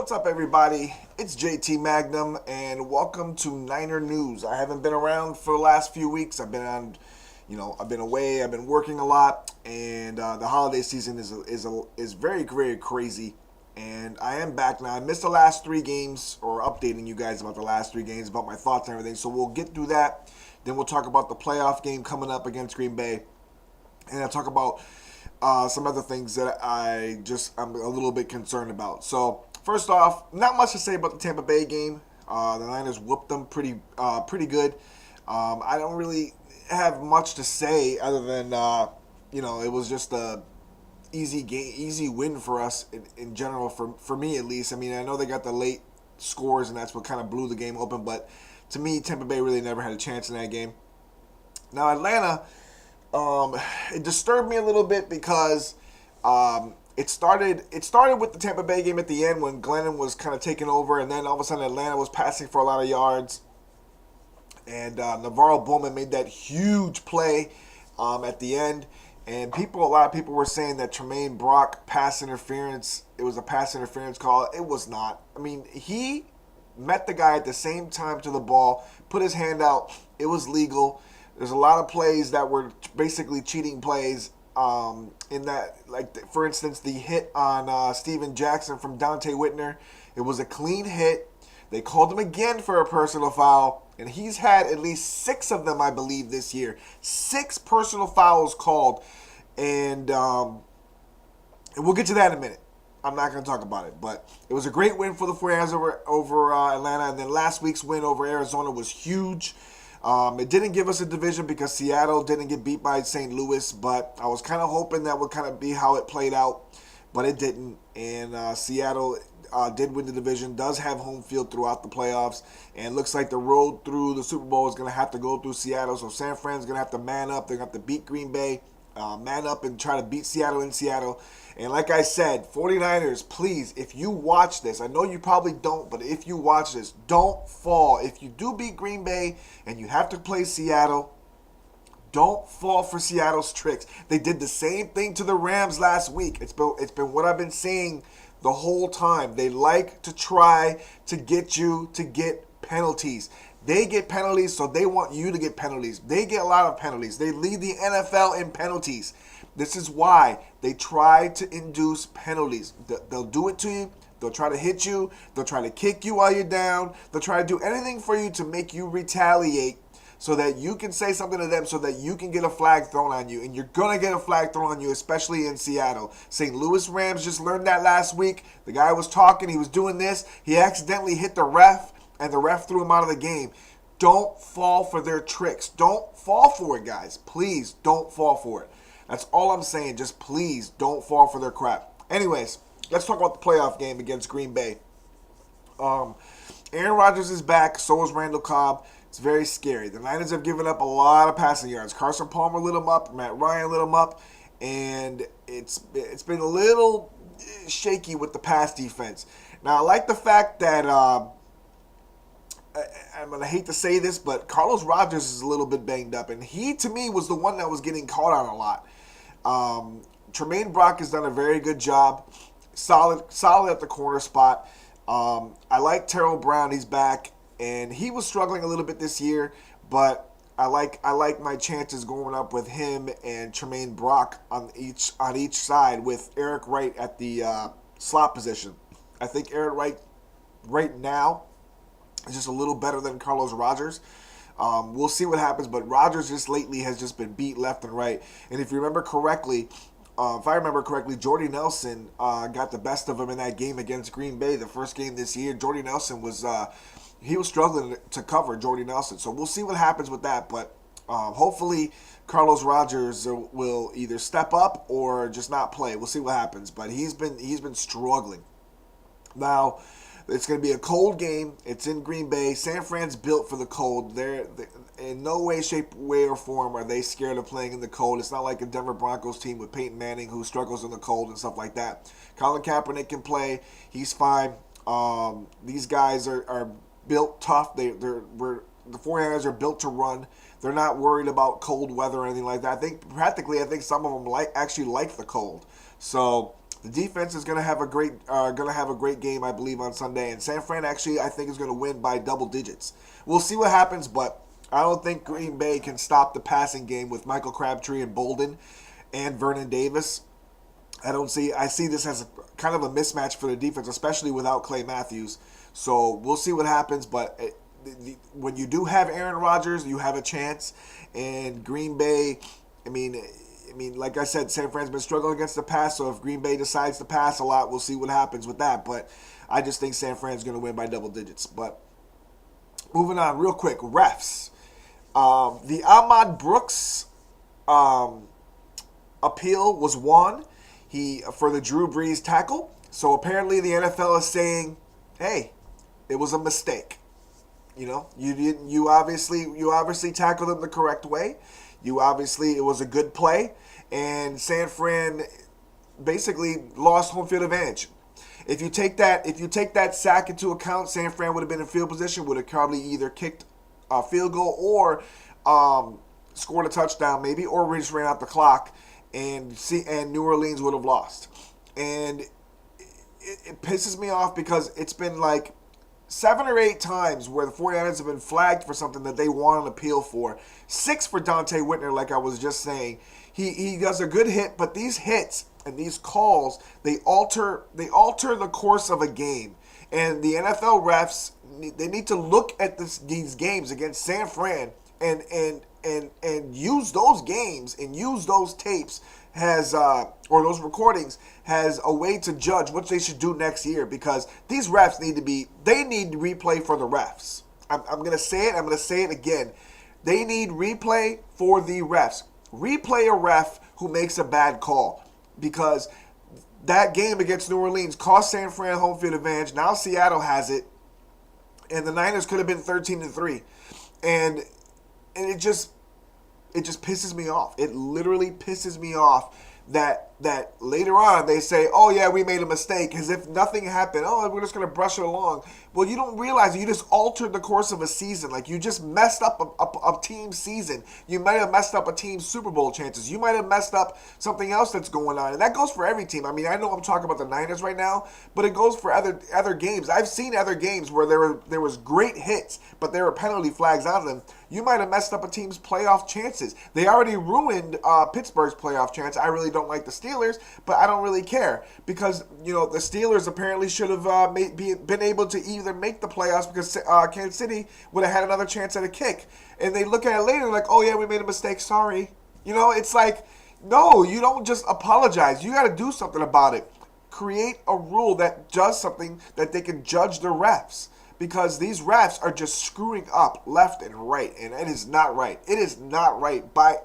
What's up, everybody? It's JT Magnum, and welcome to Niner News. I haven't been around for the last few weeks. I've been away. I've been working a lot, and the holiday season is very, very crazy. And I am back now. I missed the last three games, or updating you guys about the last three games, about my thoughts and everything. So we'll get through that. Then we'll talk about the playoff game coming up against Green Bay, and I'll talk about some other things that I'm a little bit concerned about. So first off, not much to say about the Tampa Bay game. The Niners whooped them pretty good. I don't really have much to say other than it was just a easy win for us in general, for me at least. I mean, I know they got the late scores and that's what kind of blew the game open, but to me, Tampa Bay really never had a chance in that game. Now Atlanta, it disturbed me a little bit because it started with the Tampa Bay game at the end when Glennon was kind of taking over, and then all of a sudden Atlanta was passing for a lot of yards, and Navarro Bowman made that huge play at the end, and a lot of people were saying that Tremaine Brock pass interference. It was a pass interference call. It was not. I mean, he met the guy at the same time to the ball, put his hand out. It was legal. There's a lot of plays that were basically cheating plays. In that, like for instance, the hit on Steven Jackson from Dante Whitner, it was a clean hit. They called him again for a personal foul, and he's had at least 6 of them, I believe, this year. 6 personal fouls called, and we'll get to that in a minute. I'm not going to talk about it, but it was a great win for the 49ers over Atlanta, and then last week's win over Arizona was huge. It didn't give us a division because Seattle didn't get beat by St. Louis, but I was kind of hoping that would kind of be how it played out, but it didn't. And Seattle did win the division, does have home field throughout the playoffs, and looks like the road through the Super Bowl is going to have to go through Seattle. So San Fran's going to have to man up. They're going to have to beat Green Bay, man up and try to beat Seattle in Seattle. And like I said, 49ers, please, if you watch this, I know you probably don't, but if you watch this, don't fall. If you do beat Green Bay and you have to play Seattle, don't fall for Seattle's tricks. They did the same thing to the Rams last week. It's been what I've been saying the whole time. They like to try to get you to get penalties. They get penalties, so they want you to get penalties. They get a lot of penalties. They lead the NFL in penalties. This is why they try to induce penalties. They'll do it to you. They'll try to hit you. They'll try to kick you while you're down. They'll try to do anything for you to make you retaliate so that you can say something to them so that you can get a flag thrown on you. And you're going to get a flag thrown on you, especially in Seattle. St. Louis Rams just learned that last week. The guy was talking. He was doing this. He accidentally hit the ref, and the ref threw him out of the game. Don't fall for their tricks. Don't fall for it, guys. Please don't fall for it. That's all I'm saying. Just please don't fall for their crap. Anyways, let's talk about the playoff game against Green Bay. Aaron Rodgers is back. So is Randall Cobb. It's very scary. The Niners have given up a lot of passing yards. Carson Palmer lit them up. Matt Ryan lit them up. And it's been a little shaky with the pass defense. Now, I like the fact that I'm going to hate to say this, but Carlos Rogers is a little bit banged up. And he, to me, was the one that was getting caught on a lot. Tremaine Brock has done a very good job. Solid at the corner spot. I like Terrell Brown. He's back. And he was struggling a little bit this year. But I like my chances going up with him and Tremaine Brock on each side with Eric Wright at the slot position. I think Eric Wright right now is just a little better than Carlos Rogers. We'll see what happens, but Rodgers just lately has just been beat left and right. And if I remember correctly, Jordy Nelson got the best of him in that game against Green Bay, the first game this year. Jordy Nelson was struggling to cover Jordy Nelson. So we'll see what happens with that, but hopefully Carlos Rogers will either step up or just not play. We'll see what happens, but he's been struggling. Now, it's going to be a cold game. It's in Green Bay. San Fran's built for the cold. They're in no way, shape, way, or form are they scared of playing in the cold. It's not like a Denver Broncos team with Peyton Manning who struggles in the cold and stuff like that. Colin Kaepernick can play. He's fine. These guys are built tough. The 49ers are built to run. They're not worried about cold weather or anything like that. I think some of them actually like the cold. So The defense is going to have a great game, I believe, on Sunday. And San Fran actually, I think, is going to win by double digits. We'll see what happens, but I don't think Green Bay can stop the passing game with Michael Crabtree and Bolden and Vernon Davis. I see this as kind of a mismatch for the defense, especially without Clay Matthews. So we'll see what happens. But when you do have Aaron Rodgers, you have a chance. And Green Bay, I mean, like I said, San Fran's been struggling against the pass. So if Green Bay decides to pass a lot, we'll see what happens with that. But I just think San Fran's going to win by double digits. But moving on, real quick, refs. The Ahmad Brooks appeal was won. For the Drew Brees tackle. So apparently the NFL is saying, hey, it was a mistake. You obviously tackled him the correct way. It was a good play, and San Fran basically lost home field advantage. If you take that sack into account, San Fran would have been in field position, would have probably either kicked a field goal or scored a touchdown maybe, or we just ran out the clock. And New Orleans would have lost. And it pisses me off because it's been like 7 or 8 times where the 49ers have been flagged for something that they want an appeal for. 6 for Dante Whitner, like I was just saying. He does a good hit, but these hits and these calls, they alter the course of a game. And the NFL refs, they need to look at these games against San Fran and use those games and use those tapes or those recordings as a way to judge what they should do next year, because these refs need replay for the refs. I'm going to say it. I'm going to say it again. They need replay for the refs. Replay a ref who makes a bad call, because that game against New Orleans cost San Fran home field advantage. Now Seattle has it, and the Niners could have been 13-3, and it just pisses me off. It literally pisses me off that later on they say, oh yeah, we made a mistake, as if nothing happened. Oh, we're just going to brush it along. Well, you don't realize you just altered the course of a season. Like, you just messed up a team's season. You might have messed up a team's Super Bowl chances. You might have messed up something else that's going on. And that goes for every team. I mean, I know I'm talking about the Niners right now, but it goes for other games. I've seen other games where there was great hits, but there were penalty flags on them. You might have messed up a team's playoff chances. They already ruined Pittsburgh's playoff chance. I really don't like the Steelers, but I don't really care, because the Steelers apparently should have been able to either make the playoffs, because Kansas City would have had another chance at a kick. And they look at it later like, oh yeah, we made a mistake, sorry. It's like, no, you don't just apologize. You got to do something about it. Create a rule that does something that they can judge the refs. Because these refs are just screwing up left and right, and it is not right. It is not right by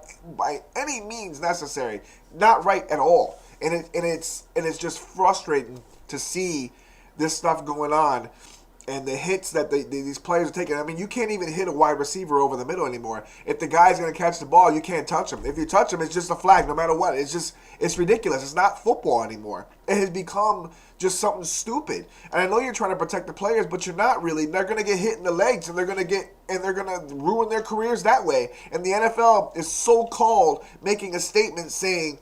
any means necessary. Not right at all. And it's just frustrating to see this stuff going on, and the hits that these players are taking. I mean, you can't even hit a wide receiver over the middle anymore. If the guy's going to catch the ball, you can't touch him. If you touch him, it's just a flag no matter what. It's ridiculous. It's not football anymore. It has become just something stupid. And I know you're trying to protect the players, but you're not really. They're going to get hit in the legs, and they're going to ruin their careers that way. And the NFL is so-called making a statement saying,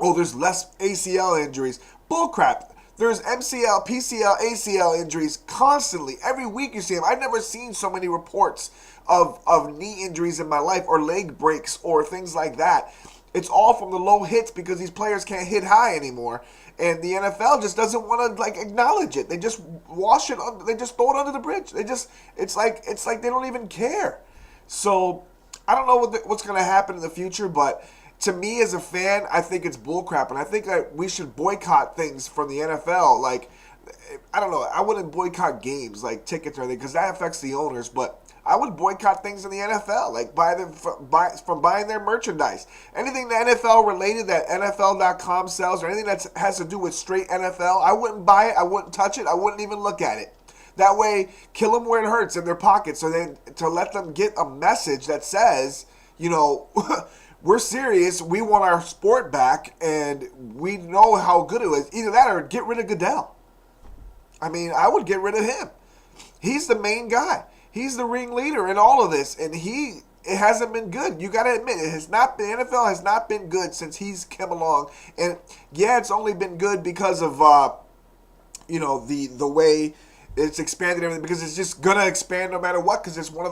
oh, there's less ACL injuries. Bullcrap. There's MCL, PCL, ACL injuries constantly. Every week you see them. I've never seen so many reports of knee injuries in my life, or leg breaks, or things like that. It's all from the low hits, because these players can't hit high anymore. And the NFL just doesn't want to acknowledge it. They just wash it. They just throw it under the bridge. It's like they don't even care. So I don't know what's going to happen in the future, but to me as a fan, I think it's bullcrap, and I think that we should boycott things from the NFL. Like, I don't know, I wouldn't boycott games like tickets or anything, because that affects the owners, but I would boycott things in the NFL, like from buying their merchandise. Anything NFL related that NFL.com sells, or anything that has to do with straight NFL, I wouldn't buy it, I wouldn't touch it, I wouldn't even look at it. That way, kill them where it hurts, in their pockets, so then to let them get a message that says, we're serious, we want our sport back, and we know how good it was. Either that or get rid of Goodell. I mean, I would get rid of him. He's the main guy. He's the ringleader in all of this, and he it hasn't been good. You got to admit, it has not been. The NFL has not been good since he's come along. And yeah, it's only been good because of the way it's expanded everything, because it's just gonna expand no matter what, because it's one of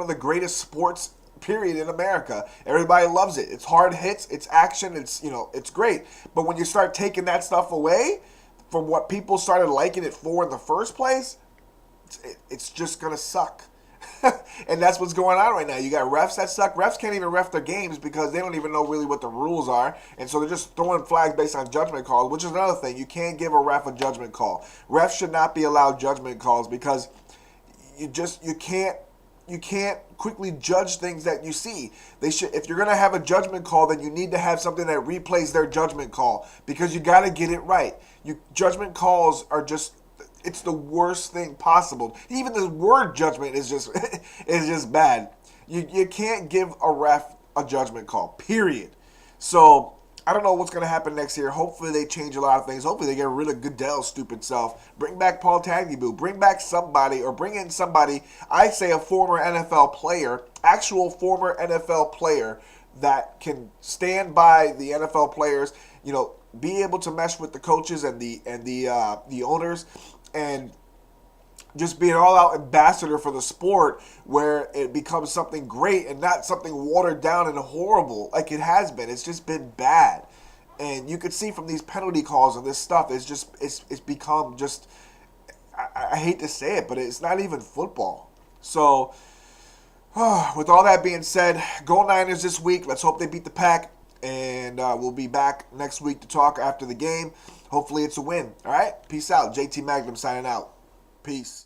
the greatest sports period in America. Everybody loves it. It's hard hits, it's action, it's great. But when you start taking that stuff away from what people started liking it for in the first place, it's just gonna suck. And that's what's going on right now. You got refs that suck. Refs can't even ref their games because they don't even know really what the rules are. And so they're just throwing flags based on judgment calls, which is another thing. You can't give a ref a judgment call. Refs should not be allowed judgment calls because you can't quickly judge things that you see. They should, if you're going to have a judgment call, then you need to have something that replays their judgment call, because you got to get it right. Judgment calls are just, it's the worst thing possible. Even the word judgment is just is just bad. You can't give a ref a judgment call, period. So I don't know what's going to happen next year. Hopefully they change a lot of things. Hopefully they get rid of Goodell's stupid self. Bring back Paul Tagliabue. Bring back somebody, or bring in somebody, I say a former NFL player, actual former NFL player that can stand by the NFL players, be able to mesh with the coaches and the owners, and just be an all-out ambassador for the sport, where it becomes something great and not something watered down and horrible like it has been. It's just been bad. And you could see from these penalty calls and this stuff, it's become just, I hate to say it, but it's not even football. So, with all that being said, go Niners this week. Let's hope they beat the Pack. And we'll be back next week to talk after the game. Hopefully it's a win. All right? Peace out. JT Magnum signing out. Peace.